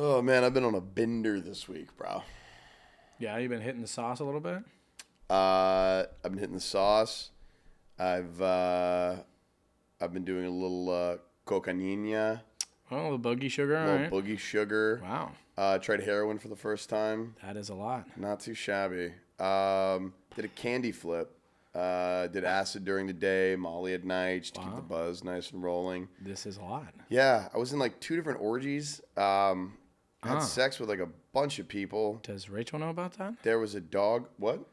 Oh man, I've been on a bender this week, bro. Yeah, you've been hitting the sauce a little bit. I've been hitting the sauce. I've been doing a little cocaína, Oh, the boogie sugar. a All little right. boogie sugar. Wow, Tried heroin for the first time. that is a lot. Not too shabby. Did a candy flip. Did acid during the day, Molly at night, just to keep the buzz nice and rolling. This is a lot. Yeah, I was in like 2 different orgies. Had sex with like a bunch of people. Does Rachel know about that? There was a dog. What?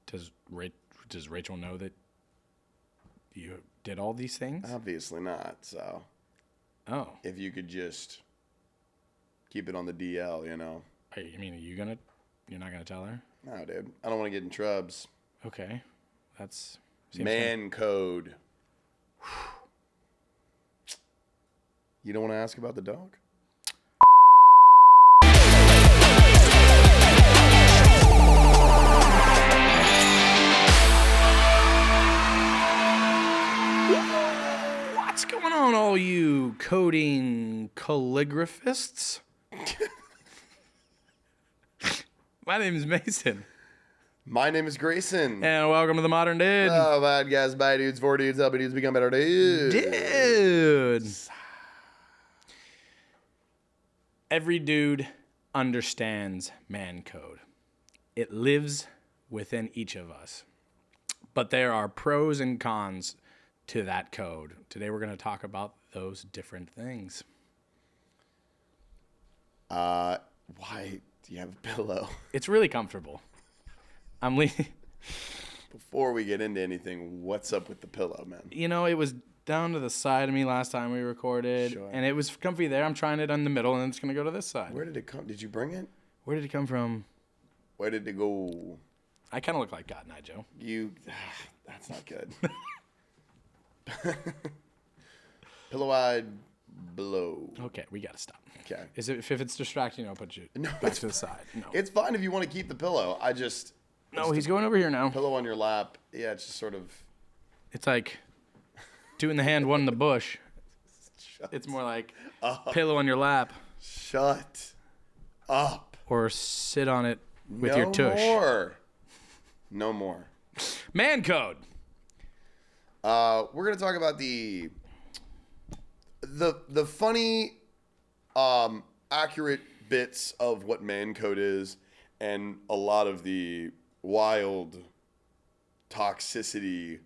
Does Rachel know that you did all these things? Obviously not. So Oh, if you could just keep it on the DL, you know. Hey, I mean, you're not gonna tell her? No, dude. I don't want to get in trubs. Okay, that's seems Man code. You don't want to ask about the dog? What's going on, all you coding calligraphists? My name is Mason, My name is Grayson. and welcome to the Modern Dude. Oh, bad guys, bad dudes, 4 dudes, help dudes become better dudes. Dude. Every dude understands man code. It lives within each of us. But there are pros and cons to that code. Today we're going to talk about those different things. Why do you have a pillow? It's really comfortable. I'm leaving. Before we get into anything, what's up with the pillow, man? You know, it was down to the side of me last time we recorded, Sure. and it was comfy there. I'm trying it in the middle, and it's going to go to this side. Where did it come? Did you bring it? Where did it come from? Where did it go? I kind of look like Cotton Eye Joe. That's not good. Pillow-eyed blow. Okay, we got to stop. Okay. If it's distracting, I'll put you back it's to the side. No, It's fine if you want to keep the pillow. no, he's going over here now. Pillow on your lap. Yeah, it's just sort of. It's like doing the hand one in the bush. It's more like pillow on your lap Shut up. or sit on it with your No tush. more. No more. Man code. We're gonna talk about the funny, accurate bits of what man code is, and a lot of the wild toxicity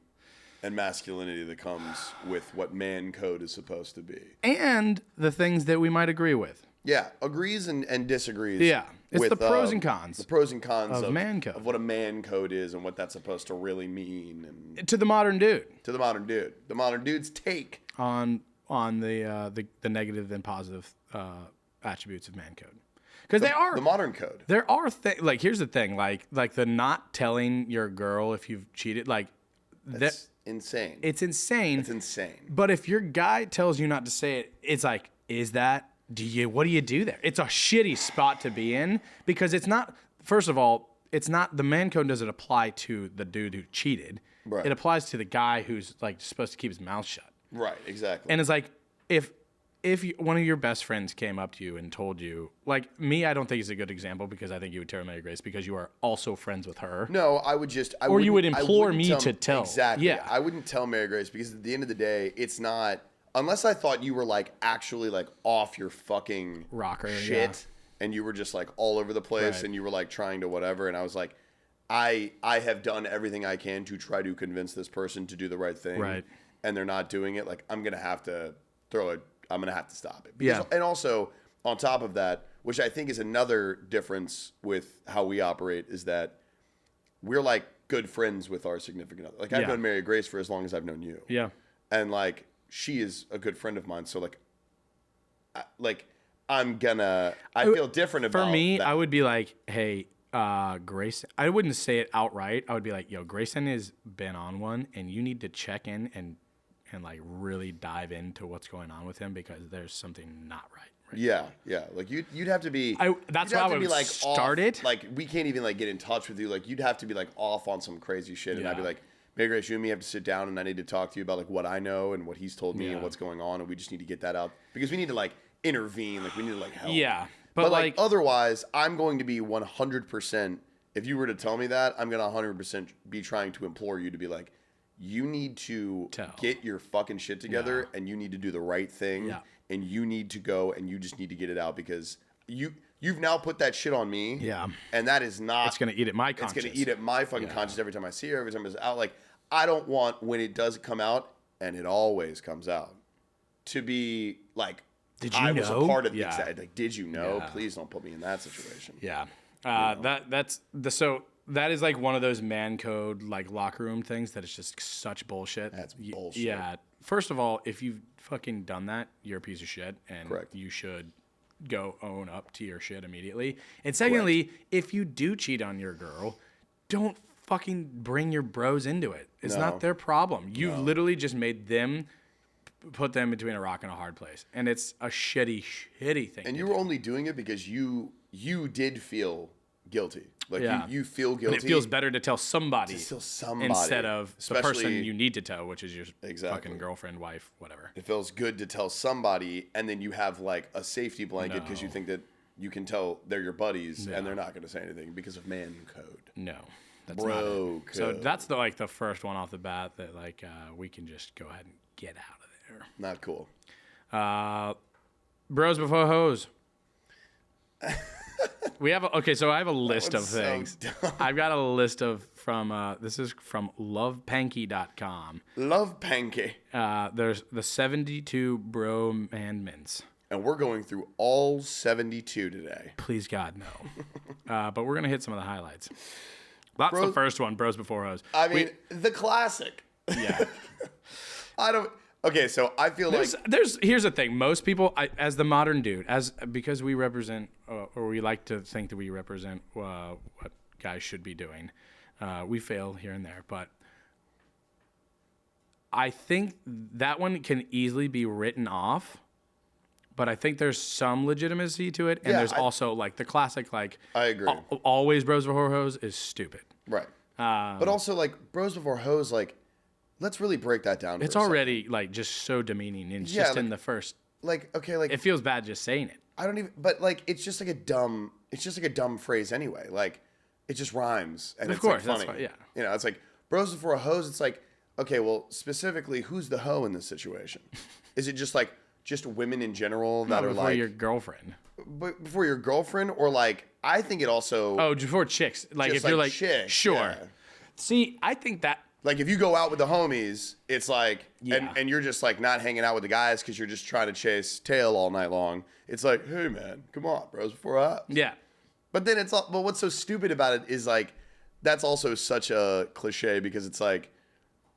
and masculinity that comes with what man code is supposed to be. And the things that we might agree with. Yeah, agrees and disagrees. Yeah, it's with, the pros and cons. The pros and cons of man code. of what a man code is and what that's supposed to really mean, and To the modern dude to the modern dude. The modern dude's take. on the negative and positive attributes of man code. Because The modern code. There are things like here's the thing, like the not telling your girl if you've cheated, like That's insane. it's insane. It's insane. But if your guy tells you not to say it, it's like, what do you do there? It's a shitty spot to be in because it's not. First of all, it's not the man code doesn't apply to the dude who cheated. Right. It applies to the guy who's like supposed to keep his mouth shut. Right, exactly. And it's like if one of your best friends came up to you and told you, like me, I don't think it's a good example because I think you would tell Mary Grace because you are also friends with her. No, I would just. Or you would implore me to tell. Exactly. Yeah. I wouldn't tell Mary Grace because at the end of the day, it's not. Unless I thought you were like actually like off your fucking Rocker, shit, and you were just like all over the place, Right. and you were like trying to whatever, and I was like, I have done everything I can to try to convince this person to do the right thing, Right. and they're not doing it. Like I'm gonna have to I'm gonna have to stop it. Yeah. And also on top of that, which I think is another difference with how we operate, is that we're like good friends with our significant other. Like I've Yeah. known Mary Grace for as long as I've known you. Yeah. And like she is a good friend of mine. So I feel different about For me, that. I would be like, hey, Grayson. I wouldn't say it outright. I would be like, yo, Grayson has been on one, and you need to check in and like really dive into what's going on with him because there's something not right. Yeah. Like you'd have to be. That's you'd how have I to be would like start off, it. Like we can't even like get in touch with you. Like you'd have to be like off on some crazy shit, and I'd be Yeah. like, Mary Grace, you and me have to sit down, and I need to talk to you about like what I know and what he's told me Yeah. and what's going on, and we just need to get that out because we need to like intervene. Like we need to like help. Yeah. But like otherwise, I'm going to be 100%. If you were to tell me that, I'm going to 100% be trying to implore you to be like, you need to get your fucking shit together and you need to do the right thing and you need to go and you just need to get it out because you've now put that shit on me. Yeah. And that is not. It's going to eat at my conscience. It's going to eat at my fucking conscience every time I see her, every time it's out. Like, I don't want when it does come out, and it always comes out, to be like, did you I know? was a part of the exact. Like, did you know? Yeah. Please don't put me in that situation. Yeah. So that is like one of those man code like locker room things that is just such bullshit. That's bullshit. Yeah. First of all, if you've fucking done that, you're a piece of shit, and Correct. You should go own up to your shit immediately. And secondly, if you do cheat on your girl, don't fucking bring your bros into it. It's not their problem. You've literally just made them put them between a rock and a hard place, and it's a shitty thing. And you were only doing it because you did feel guilty. Like you feel guilty. And it feels better to tell somebody, instead of the person you need to tell, which is your fucking girlfriend, wife, whatever. It feels good to tell somebody, and then you have like a safety blanket because you think that you can tell they're your buddies and they're not going to say anything because of man code. No. That's Bro code. So that's the first one off the bat that like we can just go ahead and get out of there. Not cool. Bros before hoes. We have so I have a list of things. So I've got a list from this is from lovepanky.com. Love Panky. There's the 72 bro mandments. And we're going through all 72 today. Please God, no. But we're going to hit some of the highlights. That's the first one, bros before hoes. I mean, the classic. Yeah. Okay, so I feel here's the thing. Most people, as the modern dude, because we represent, or we like to think that we represent what guys should be doing, we fail here and there. But I think that one can easily be written off. But I think there's some legitimacy to it, and there's also like the classic, like I agree. Always bros before hoes is stupid. Right. But also like bros before hoes, like. Let's really break that down. It's already like just so demeaning, and it's just like, in the first. Like okay, like it feels bad just saying it. I don't even, but like it's just like a dumb phrase anyway. Like it just rhymes, and of it's course, like funny. That's You know, it's like bros before a hose. It's like okay, well, specifically, who's the hoe in this situation? Is it just women in general that are before like your girlfriend? But before your girlfriend, or like I think it also before chicks. Like if like you're like chicks, sure. Yeah. See, I think that. Like if you go out with the homies, it's like, and you're just like not hanging out with the guys because you're just trying to chase tail all night long. It's like, hey man, come on, bros, before us. Yeah. But then but what's so stupid about it is like, that's also such a cliche because it's like,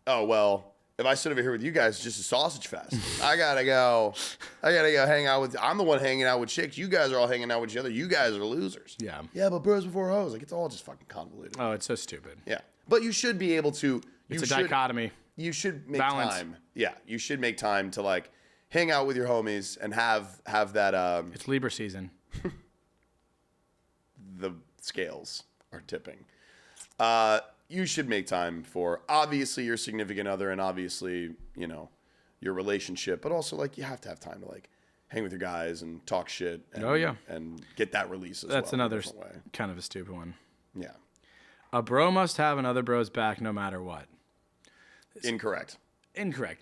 oh well, if I sit over here with you guys, it's just a sausage fest. I gotta go hang out with. I'm the one hanging out with chicks. You guys are all hanging out with each other. You guys are losers. Yeah. Yeah, but bros before hoes, like it's all just fucking convoluted. Oh, it's so stupid. Yeah, but you should be able to. It's a dichotomy. You should make balance. time. Yeah, you should make time to like hang out with your homies and have that. It's Libra season. The scales are tipping. You should make time for obviously your significant other and obviously your relationship, but also like you have to have time to like hang with your guys and talk shit. And, and get that release as That's well. Another kind of a stupid one. Yeah. A bro must have another bro's back no matter what. Incorrect.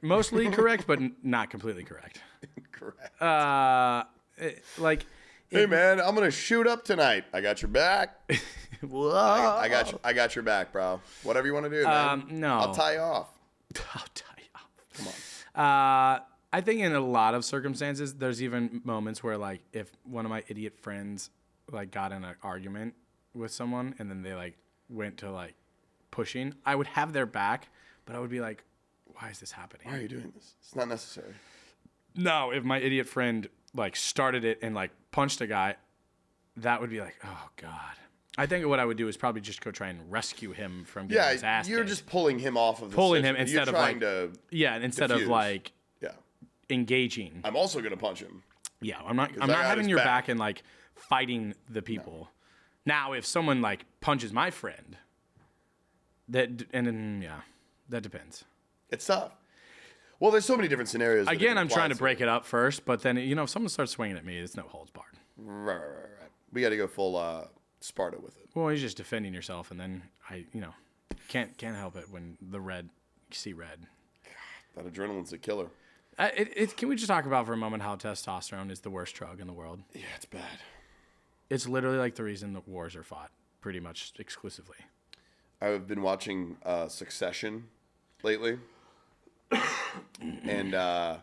Mostly correct, but not completely correct. Incorrect. Hey man, I'm gonna shoot up tonight. I got your back. Whoa. I got your back, bro. Whatever you want to do, man. No. I'll tie you off. Come on. I think in a lot of circumstances, there's even moments where like if one of my idiot friends like got in an argument with someone and then they like went to like pushing, I would have their back, but I would be like, why is this happening? Why are you doing this? It's not necessary. No, if my idiot friend like started it and like punched a guy, that would be like, oh God. I think what I would do is probably just go try and rescue him from getting his ass you're kicked. just pulling him off of the pulling system. him instead you're of like instead diffuse. of like engaging. I'm also gonna punch him. Yeah, I'm not having your back and like fighting the people. No. Now, if someone like punches my friend, that depends. It's tough. Well, there's so many different scenarios. Again, I'm trying to break it up first, but then if someone starts swinging at me, it's no holds barred. Right. We got to go full Sparta with it. Well, he's just defending yourself, and then can't help it when you see red. That adrenaline's a killer. Can we just talk about for a moment how testosterone is the worst drug in the world? Yeah, it's bad. It's literally like the reason the wars are fought, pretty much exclusively. I've been watching Succession lately, and the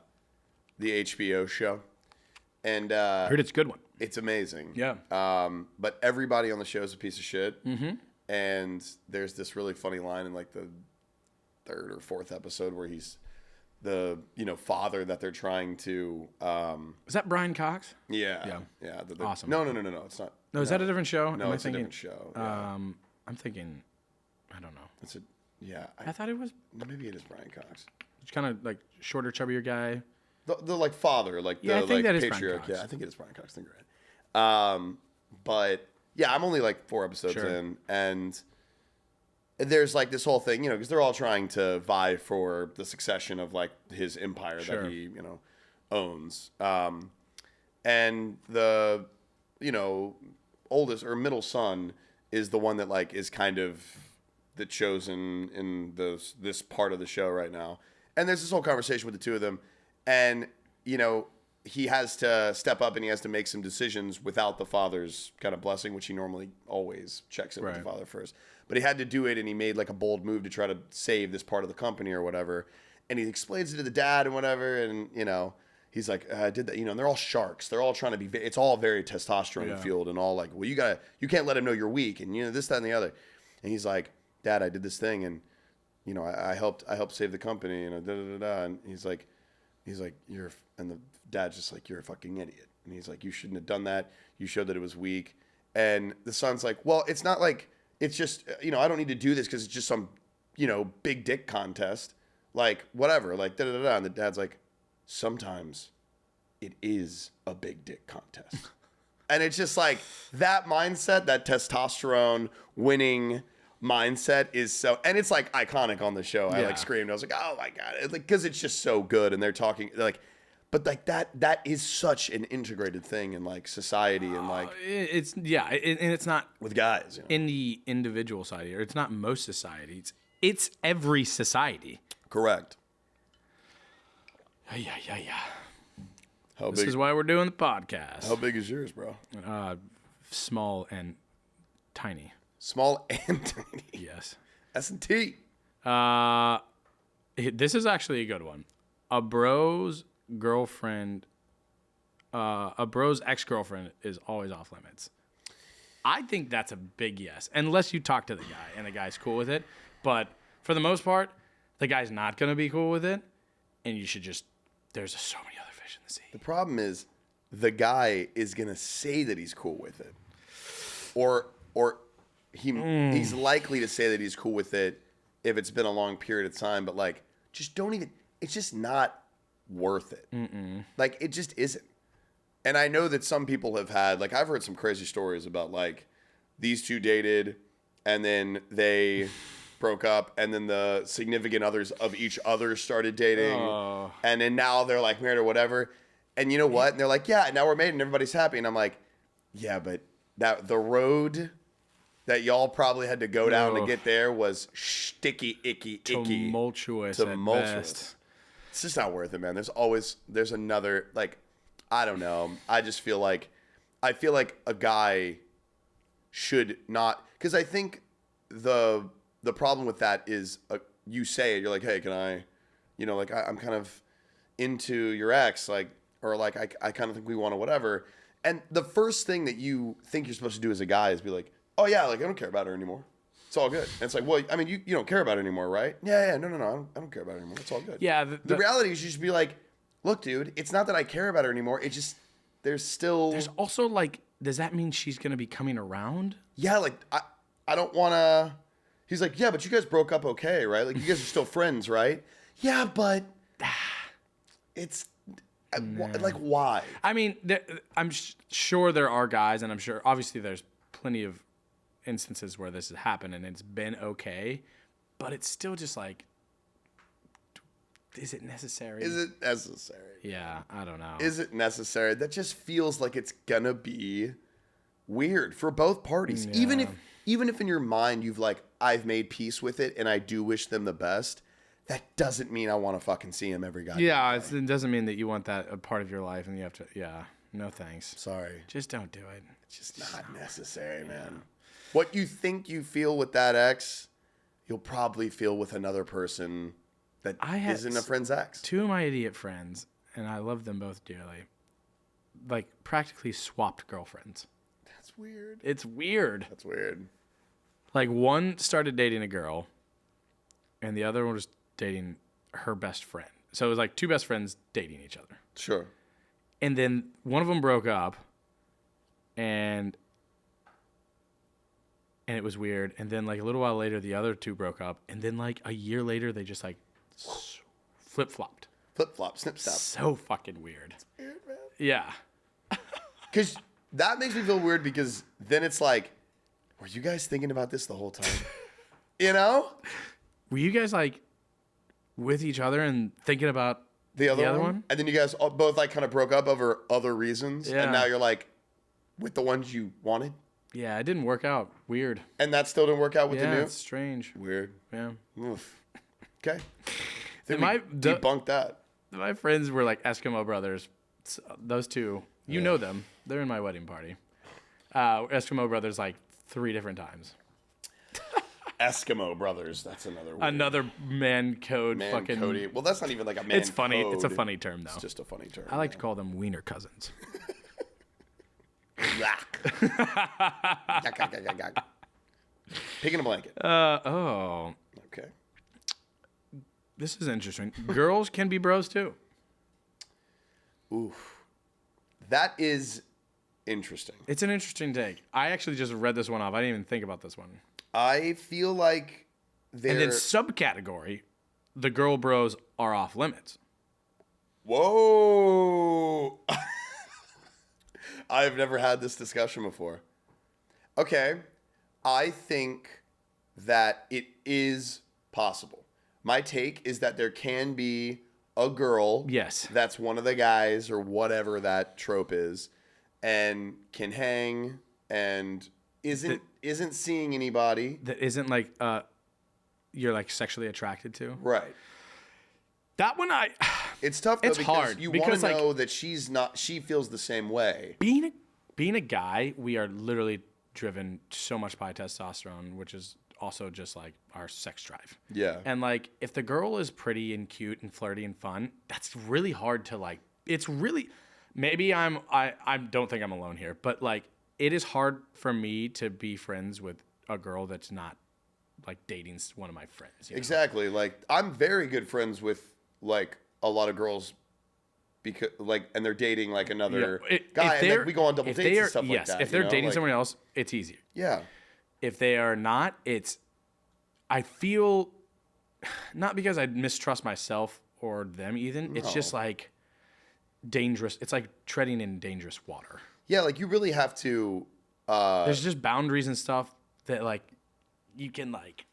HBO show, and I heard it's a good one. It's amazing. Yeah. But everybody on the show is a piece of shit. Mm-hmm. And there's this really funny line in like the third or fourth episode where he's the father that they're trying to. Is that Brian Cox? Yeah. Awesome. No. It's not. No, is that a different show? No, it's a different show. Yeah. I'm thinking. I don't know. I thought it was. Maybe it is Brian Cox. It's kind of like shorter, chubbier guy. The like father, like I think that is patriarch. Brian Cox. Yeah, I think it is Brian Cox. I think you're right. But yeah, I'm only like 4 episodes in, and there's like this whole thing, because they're all trying to vie for the succession of like his empire that he, owns. And the, oldest or middle son is the one that like is kind of the chosen in this part of the show right now. And there's this whole conversation with the two of them. And, he has to step up and he has to make some decisions without the father's kind of blessing, which he normally always checks in with the father first. But he had to do it, and he made like a bold move to try to save this part of the company or whatever. And he explains it to the dad and whatever. And, he's like, I did that, and they're all sharks. They're all trying to be, it's all very testosterone fueled and all like, well, you can't let him know you're weak and, this, that, and the other. And he's like, Dad, I did this thing. And, I helped save the company, and he's like, and the dad's just like, you're a fucking idiot. And he's like, you shouldn't have done that. You showed that it was weak. And the son's like, well, it's not like, it's just, I don't need to do this because it's just some, big dick contest. Like, whatever, like, And the dad's like, sometimes it is a big dick contest. And it's just like that mindset, that testosterone winning mindset is so, and it's like iconic on the show. I like screamed. I was like, oh my God. Because it's just so good. And they're talking like, but like that is such an integrated thing in like society and like. And it's not with guys. In the individual society, or it's not most societies. It's every society. Correct. Yeah. This is why we're doing the podcast. How big is yours, bro? Small and tiny. Small and tiny. Yes. S&T. This is actually a good one. A bro's ex-girlfriend is always off limits. I think that's a big yes, unless you talk to the guy and the guy's cool with it. But for the most part, the guy's not going to be cool with it, and you should just. There's so many other fish in the sea. The problem is, the guy is going to say that he's cool with it, or he's likely to say that he's cool with it if it's been a long period of time. But like, just don't even. It's just not worth it. Like, it just isn't. And I know that some people have had, like, I've heard some crazy stories about like these two dated and then they broke up and then the significant others of each other started dating and then now they're like married or whatever. And you know what? And they're like, yeah, now we're married and everybody's happy. And I'm like, yeah, but the road that y'all probably had to go down to get there was sticky, icky. Tumultuous. Best. It's just not worth it, man. There's another, like, I don't know. I feel like a guy should not, because I think the problem with that is you say it, you're like, hey, can I, like I'm kind of into your ex, like, or like I kind of think we want to whatever. And the first thing that you think you're supposed to do as a guy is be like, oh yeah, like I don't care about her anymore. It's all good. And it's like, well, I mean, you don't care about it anymore, right? Yeah, no, I don't care about it anymore. It's all good. Yeah. The reality is you should be like, look, dude, it's not that I care about her anymore. It's just, there's also like, does that mean she's going to be coming around? Yeah, like, I don't want to, he's like, yeah, but you guys broke up okay, right? Like, you guys are still friends, right? Yeah, but it's, like, why? I mean, I'm sure there are guys, and I'm sure, obviously there's plenty of instances where this has happened and it's been okay, but it's still just like, is it necessary? Is it necessary? Yeah, I don't know. Is it necessary? That just feels like it's gonna be weird for both parties. Yeah. Even if in your mind you've like, I've made peace with it and I do wish them the best, that doesn't mean I want to fucking see him every goddamn day. It doesn't mean that you want that a part of your life and you have to. Yeah, no thanks. Sorry. Just don't do it. It's just not necessary, man. What you think you feel with that ex, you'll probably feel with another person that isn't a friend's ex. Two of my idiot friends, and I love them both dearly, like practically swapped girlfriends. That's weird. It's weird. That's weird. Like one started dating a girl, and the other one was dating her best friend. So it was like two best friends dating each other. Sure. And then one of them broke up, and it was weird. And then like a little while later, the other two broke up, and then like a year later, they just like flip-flopped. Flip-flop, snip-snap. So fucking weird. It's weird, man. Yeah. Because that makes me feel weird because then it's like, were you guys thinking about this the whole time? You know? Were you guys like with each other and thinking about the other one? And then you guys both like kind of broke up over other reasons. Yeah. And now you're like with the ones you wanted. Yeah, it didn't work out. Weird. And that still didn't work out with the new? It's strange. Weird. Yeah. Oof. Okay. Debunked that. My friends were like Eskimo brothers. Those two, you know them. They're in my wedding party. Eskimo brothers like 3 different times. Eskimo brothers. That's another word. Another man code man fucking. Cody. Well, that's not even like a man It's funny. code. It's a funny term though. It's just a funny term. I like to call them wiener cousins. Picking a blanket. Oh. Okay. This is interesting. Girls can be bros too. Oof. That is interesting. It's an interesting take. I actually just read this one off. I didn't even think about this one. I feel like they're... And then subcategory, the girl bros are off limits. Whoa. I've never had this discussion before. Okay. I think that it is possible. My take is that there can be a girl that's one of the guys or whatever that trope is and can hang and isn't seeing anybody. That isn't like you're like sexually attracted to. Right. That one it's tough though, it's because hard you want to know that she feels the same way. Being a guy, we are literally driven so much by testosterone, which is also just like our sex drive. Yeah. And like if the girl is pretty and cute and flirty and fun, that's really hard to like. It's really maybe I don't think I'm alone here, but like it is hard for me to be friends with a girl that's not like dating one of my friends. You know? Exactly. Like I'm very good friends with like a lot of girls because like and they're dating like another guy and like, we go on double dates and stuff like that. If they're dating someone else, it's easier. Yeah. If they are not, I feel not because I mistrust myself or them even. It's just like dangerous. It's like treading in dangerous water. Yeah, like you really have to. There's just boundaries and stuff that like you can like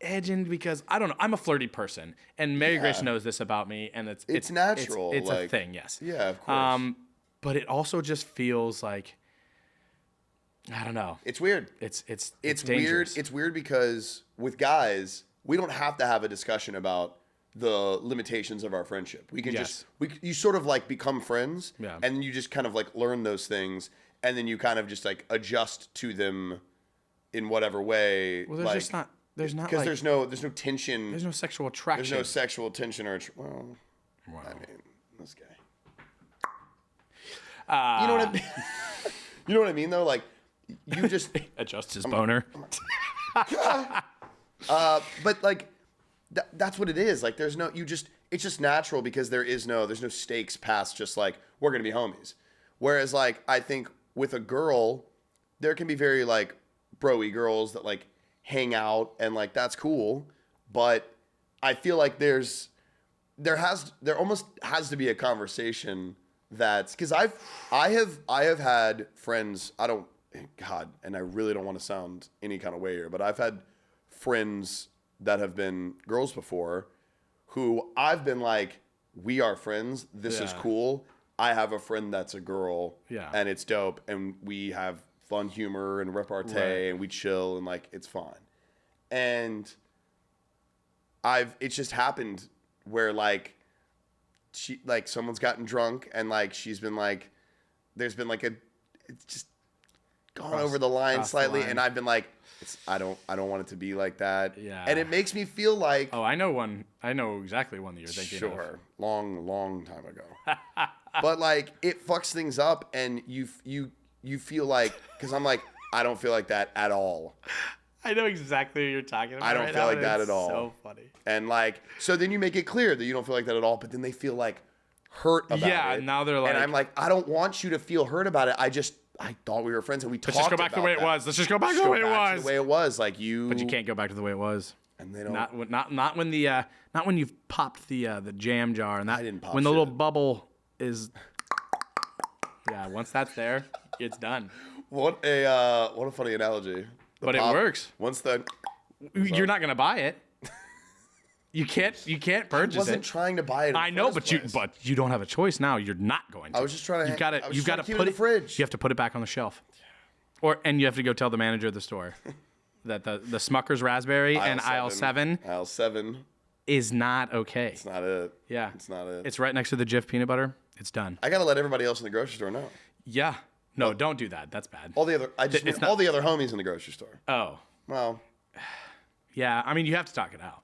edge in because I don't know. I'm a flirty person, and Mary Grace knows this about me, and it's natural. It's like, a thing, yes. Yeah, of course. But it also just feels like I don't know. It's weird. It's weird. It's weird because with guys, we don't have to have a discussion about the limitations of our friendship. We can you sort of like become friends, and then you just kind of like learn those things, and then you kind of just like adjust to them in whatever way. Well, there's not because like, there's no tension. There's no sexual attraction. There's no sexual tension or I mean, this guy. You know what I mean? You know what I mean though? Like you just adjust his boner. But like that's what it is. Like there's no it's just natural because there's no stakes past just like we're gonna be homies. Whereas like I think with a girl, there can be very like bro-y girls that like hang out and like that's cool, but I feel like there almost has to be a conversation that's because I have had friends. And I really don't want to sound any kind of way here, but I've had friends that have been girls before who I've been like, we are friends. This is cool. I have a friend that's a girl. Yeah. And it's dope. And we have fun humor and repartee and we chill and like, it's fun. And it's just happened where like, someone's gotten drunk and like, she's been like, there's been like it's just gone over the line slightly. And I've been like, I don't want it to be like that. Yeah. And it makes me feel like, oh, I know one. I know exactly one that you're thinking of. Sure. Long time ago. But like it fucks things up and you feel like, cause I'm like, I don't feel like that at all. I know exactly what you're talking about. I don't feel like that at all. So funny. And like, so then you make it clear that you don't feel like that at all, but then they feel like hurt about it. Yeah, now they're like, and I'm like, I don't want you to feel hurt about it. I thought we were friends and we talked about that. Let's just go back to the way it was. Let's just go back to the way it was. The way it was, like you. But you can't go back to the way it was. And they don't. Not when not when you've popped the jam jar and that. I didn't pop when the little shit. bubble is. Yeah, once that's there, it's done. What a funny analogy. But it works. Once the. You're not gonna buy it. You can't purchase it. I wasn't trying to buy it. I know, but you don't have a choice now. You're not going to. I was just trying to. You've got to keep put it in the fridge. You have to put it back on the shelf, and you have to go tell the manager of the store that the Smucker's raspberry and aisle 7 is not okay. It's not it. Yeah, it's not it. It's right next to the Jif peanut butter. It's done. I gotta let everybody else in the grocery store know. Yeah. No, don't do that. That's bad. All the other, all the other homies in the grocery store. Oh. Well. Yeah, I mean, you have to talk it out.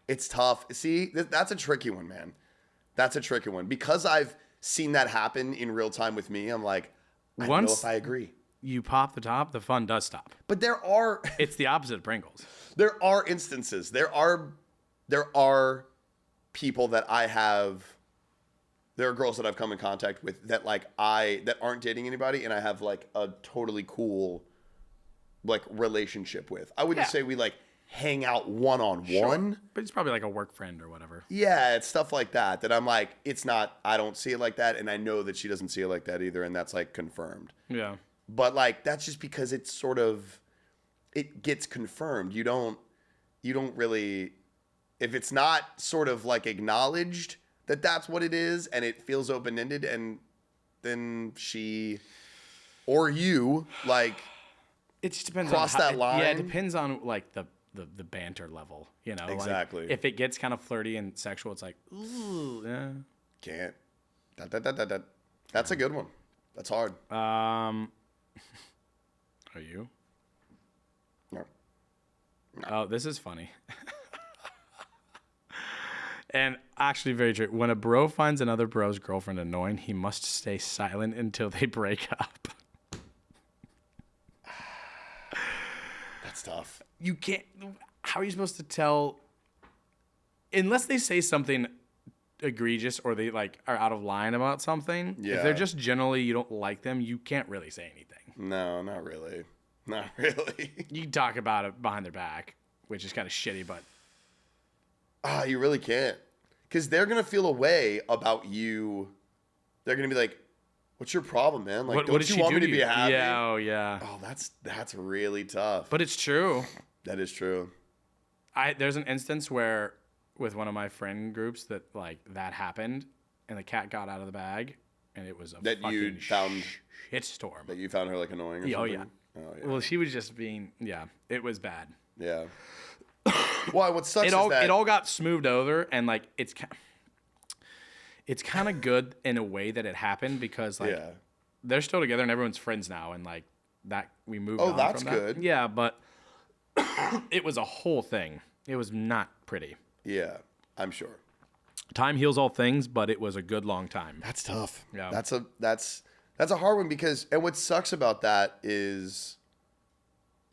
It's tough. See, that's a tricky one, man. That's a tricky one. Because I've seen that happen in real time with me, I'm like, I don't know if I agree. You pop the top, the fun does stop. But there are... It's the opposite of Pringles. There are instances. There are people that I have... There are girls that I've come in contact with that that aren't dating anybody, and I have like a totally cool like relationship with. I wouldn't say we like hang out one-on-one. Sure. But it's probably like a work friend or whatever. Yeah, it's stuff like that I'm like, it's not, I don't see it like that, and I know that she doesn't see it like that either, and that's like confirmed. Yeah. But like, that's just because it's sort of, it gets confirmed. You don't really, if it's not sort of like acknowledged that that's what it is, and it feels open-ended, and then she or you like, it just depends cross on that line. Yeah, it depends on like the banter level, you know. Exactly. Like, if it gets kind of flirty and sexual, it's like, ooh, yeah. Can't. That's a good one. That's hard. Are you? No. Oh, this is funny. And actually very true. When a bro finds another bro's girlfriend annoying, he must stay silent until they break up. That's tough. You can't. How are you supposed to tell? Unless they say something egregious or they like are out of line about something. Yeah. If they're just generally you don't like them, you can't really say anything. No, not really. Not really. You can talk about it behind their back, which is kind of shitty, but you really can't. Because they're going to feel a way about you. They're going to be like, what's your problem, man? Like, what did you want me to be happy? Yeah, oh, yeah. Oh, that's really tough. But it's true. That is true. There's an instance where with one of my friend groups that like that happened and the cat got out of the bag and it was a that fucking you found shitstorm. That you found her like annoying or Oh, something? yeah. Oh, yeah. Well, she was just being, it was bad. Yeah. Well, what sucks It all is that... it all got smoothed over, and like it's kind of good in a way that it happened because like they're still together and everyone's friends now, and like that we moved on that's from that. good. Yeah, but it was a whole thing. It was not pretty. Yeah, I'm sure. Time heals all things, but it was a good long time. That's tough. Yeah. That's a hard one because, and what sucks about that is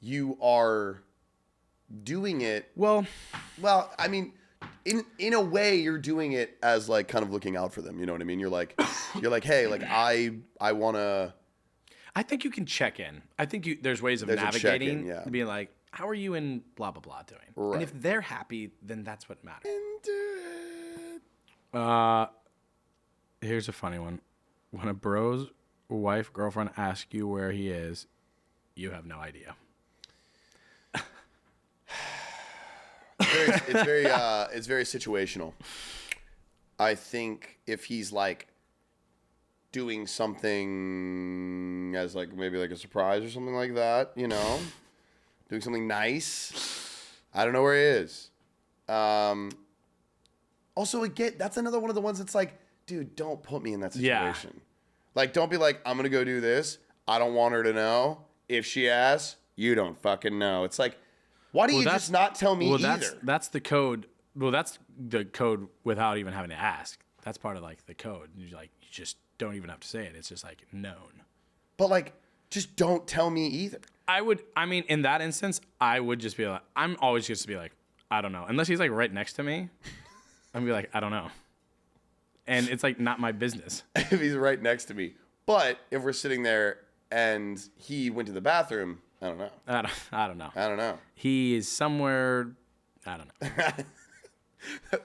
you are doing it. Well, I mean, in a way you're doing it as like kind of looking out for them. You know what I mean? You're like, hey, like I want to. I think you can check in. I think there's ways of navigating, being like, how are you and blah, blah, blah doing? Right. And if they're happy, then that's what matters. Here's a funny one. When a bro's wife, girlfriend asks you where he is, you have no idea. it's very situational. I think if he's like doing something as like maybe like a surprise or something like that, you know, doing something nice. I don't know where he is. Also, again, that's another one of the ones that's like, dude, don't put me in that situation. Yeah. Like, don't be like, I'm gonna go do this. I don't want her to know. If she asks, you don't fucking know. It's like, why do you just not tell me either? That's the code. Well, that's the code without even having to ask. That's part of like the code. You just don't even have to say it. It's just like known. But like, just don't tell me either. I mean, in that instance, I would just be like, I'm always just be like, I don't know. Unless he's like right next to me, I'm gonna be like, I don't know. And it's like not my business. If he's right next to me. But if we're sitting there and he went to the bathroom, I don't know. I don't know. I don't know. He is somewhere, I don't know.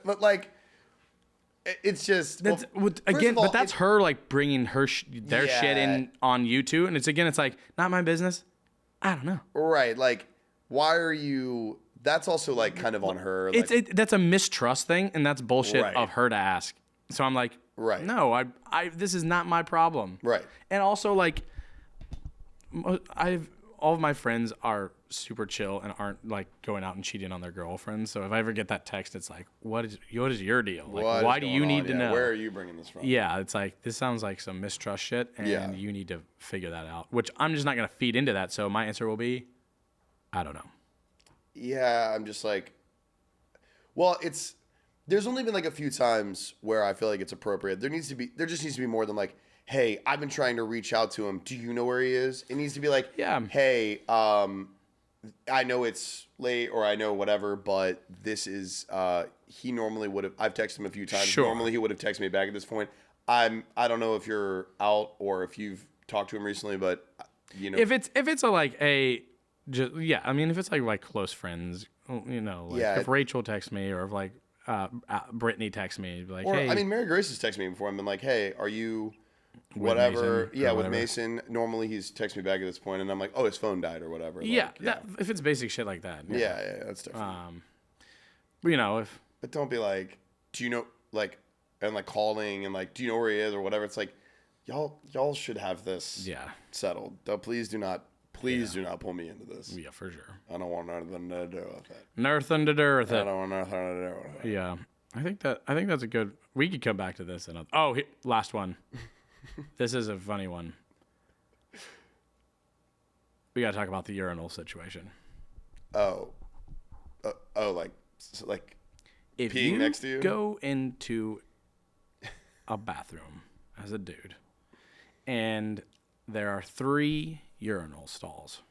But like, it's just that's again. But that's her like bringing their shit in on you too, and it's like not my business. I don't know. Right? Like, why are you? That's also like kind of on her. Like, that's a mistrust thing, and that's bullshit of her to ask. So I'm like, no, I this is not my problem. Right. And also like, all of my friends are super chill and aren't like going out and cheating on their girlfriends. So if I ever get that text, it's like, what is your deal? Like, why do you need to know? Where are you bringing this from? Yeah, it's like, this sounds like some mistrust shit, and you need to figure that out, which I'm just not going to feed into that. So my answer will be, I don't know. Yeah, I'm just like, well, there's only been like a few times where I feel like it's appropriate. There just needs to be more than like, hey, I've been trying to reach out to him. Do you know where he is? It needs to be like, hey, I know it's late or I know whatever, but this is, he normally would have, I've texted him a few times. Sure. Normally he would have texted me back at this point. I don't know if you're out or if you've talked to him recently, but you know. If it's I mean, if it's like close friends, you know, like if Rachel texts me or if like Brittany texts me, like, or, hey. I mean, Mary Grace has texted me before and been like, hey, are you whatever? Yeah, with Mason. Normally he's texted me back at this point and I'm like, oh, his phone died or whatever. Yeah, like, if it's basic shit like that. Yeah, that's different. You know, but don't be like, do you know, like, and like calling and like, do you know where he is or whatever? It's like, y'all should have this settled. Please do not pull me into this. Yeah, for sure. I don't want nothing to do with it. Nothing to do with it. I don't want nothing to do with it. Yeah. I think that's a good. We could come back to this. Last one. This is a funny one. We gotta talk about the urinal situation. Like if peeing next to you. Go into a bathroom as a dude, and there are 3 urinal stalls,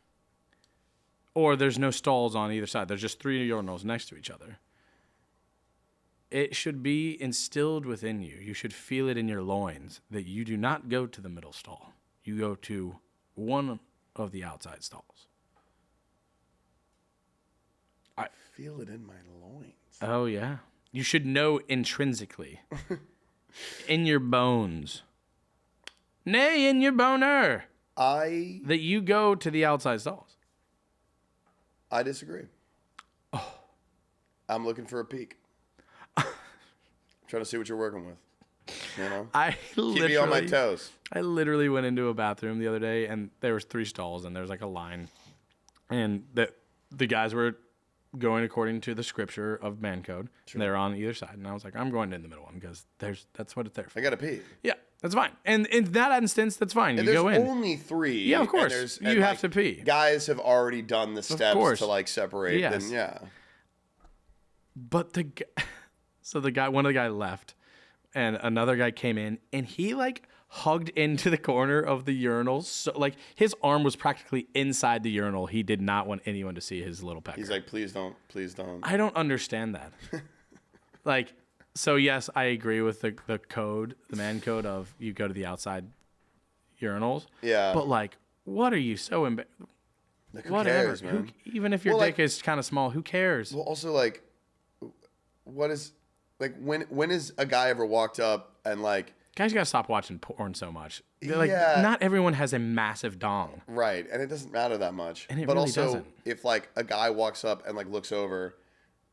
or there's no stalls on either side. There's just 3 urinals next to each other. It should be instilled within you. You should feel it in your loins that you do not go to the middle stall. You go to one of the outside stalls. I feel it in my loins. Oh, yeah. You should know intrinsically. In your bones. Nay, in your boner. That you go to the outside stalls. I disagree. Oh. I'm looking for a peek. Trying to see what you're working with. You know? Keep me on my toes. I literally went into a bathroom the other day, and there was 3 stalls, and there was like a line. And the guys were going according to the scripture of man code. Sure. And they were on either side. And I was like, I'm going in the middle one because that's what it's there for. I got to pee. Yeah, that's fine. And in that instance, that's fine. And you go in. There's only 3. Yeah, of course. You have to pee. Guys have already done the steps to like separate. Yes. Then, yeah. But one of the guys left, and another guy came in, and he like hugged into the corner of the urinal. So like his arm was practically inside the urinal. He did not want anyone to see his little pecker. He's like, please don't. I don't understand that. Like, so yes, I agree with the code, the man code of you go to the outside urinals. Yeah. But like, what are you so embarrassed? Like, who cares, man? Even if your dick is kind of small, who cares? Well, also like, what is like when has a guy ever walked up and like? Guys gotta stop watching porn so much. Like, not everyone has a massive dong. Right, and it doesn't matter that much. And it but really also, doesn't. if like a guy walks up and like looks over,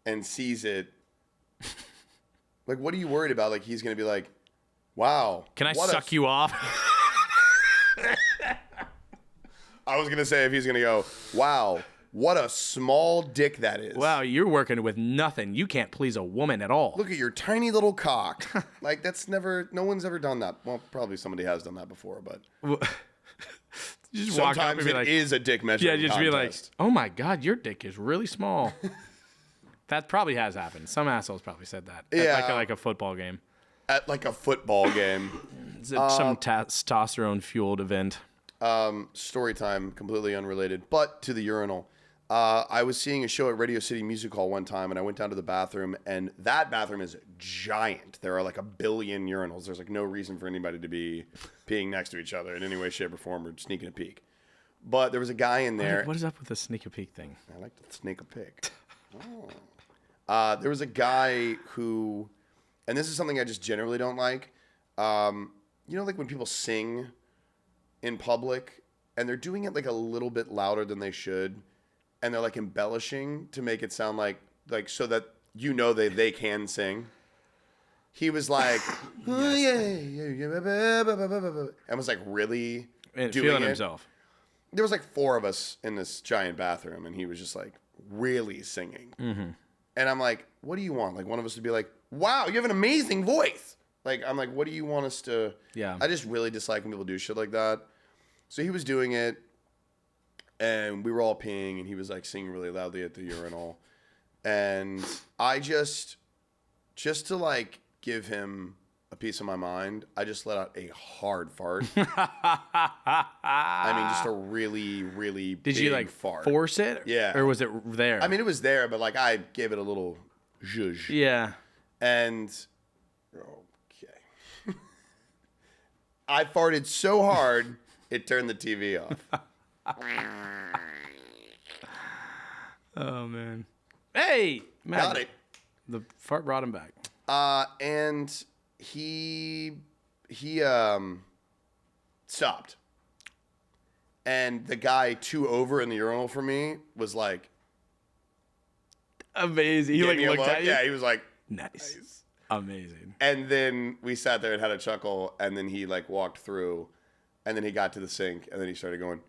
and sees it, like, what are you worried about? Like, he's going to be like, wow. Can I suck you off? I was going to say if he's going to go, wow, what a small dick that is. Wow, you're working with nothing. You can't please a woman at all. Look at your tiny little cock. Like, that's never, no one's ever done that. Well, probably somebody has done that before, but. Just walk up and be like, is a dick measuring yeah, just contest. be like, oh my God, your dick is really small. That probably has happened. Some assholes probably said that. Yeah. At like a football game. At like a football game. Some testosterone-fueled event. Story time, completely unrelated, but to the urinal. I was seeing a show at Radio City Music Hall one time, and I went down to the bathroom, and that bathroom is giant. There are like 1 billion urinals. There's like no reason for anybody to be peeing next to each other in any way, shape, or form, or sneaking a peek. But there was a guy in there. What is up with the sneak a peek thing? I like to sneak a peek. There was a guy who, and this is something I just generally don't like. You know, like when people sing in public, and they're doing it like a little bit louder than they should. And they're like embellishing to make it sound like so that you know they can sing. He was like, oh, yeah, and was like really doing feeling it. himself. There was like 4 of us in this giant bathroom, and he was just like really singing. Mm-hmm. And I'm like, what do you want? Like one of us to be like, wow, you have an amazing voice. Like I'm like, what do you want us to? Yeah. I just really dislike when people do shit like that. So he was doing it. And we were all peeing, and he was like singing really loudly at the urinal. And I just to like give him a piece of my mind, I just let out a hard fart. I mean, just a really, really Did big you like fart. Force it? Yeah. Or was it there? I mean, it was there, but like I gave it a little zhuzh. Yeah. And okay. I farted so hard, it turned the TV off. Oh man! Hey, Matt. Got it. The fart brought him back. And he stopped, and the guy 2 over in the urinal for me was like amazing. He gave like me a looked look. at you. Yeah, he was like Nice. Amazing. And then we sat there and had a chuckle, and then he like walked through, and then he got to the sink, and then he started going.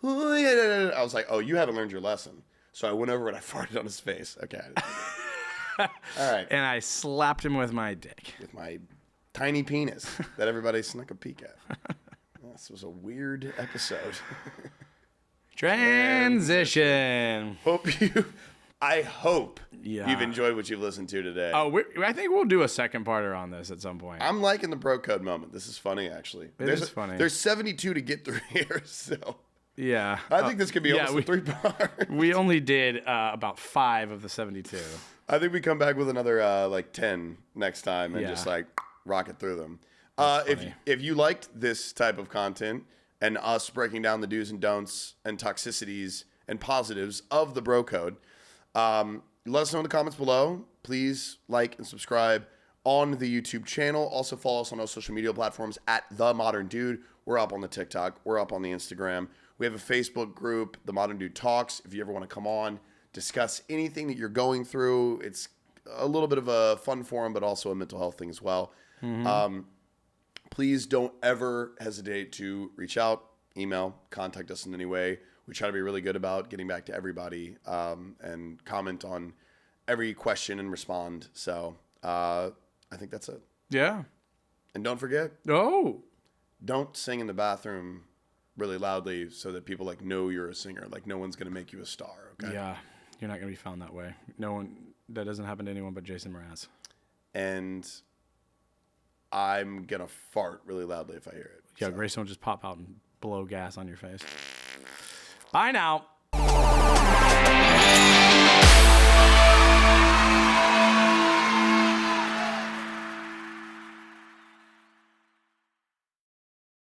Oh, yeah. I was like, oh, you haven't learned your lesson. So I went over and I farted on his face. Okay. All right. And I slapped him with my dick. With my tiny penis that everybody snuck a peek at. This was a weird episode. Transition. I hope Yeah. you've enjoyed what you've listened to today. Oh, I think we'll do a second parter on this at some point. I'm liking the bro code moment. This is funny, actually. It is funny. There's 72 to get through here, so Yeah. I think this could be almost a 3-part. We only did about 5 of the 72. I think we come back with another like 10 next time and Yeah. just like rocket through them. funny. If you liked this type of content and us breaking down the do's and don'ts and toxicities and positives of the bro code, let us know in the comments below. Please like and subscribe on the YouTube channel. Also follow us on our social media platforms at The Modern Dude. We're up on the TikTok. We're up on the Instagram. We have a Facebook group, The Modern Dude Talks. If you ever want to come on, discuss anything that you're going through, it's a little bit of a fun forum, but also a mental health thing as well. Mm-hmm. Please don't ever hesitate to reach out, email, contact us in any way. We try to be really good about getting back to everybody and comment on every question and respond. So I think that's it. Yeah. And don't forget, Oh. don't sing in the bathroom really loudly so that people like know you're a singer. Like no one's gonna make you a star. Okay. Yeah. You're not going to be found that way. No one. That doesn't happen to anyone but Jason Mraz. And I'm gonna fart really loudly if I hear it. Yeah, So. Grayson will just pop out and blow gas on your face. Bye now.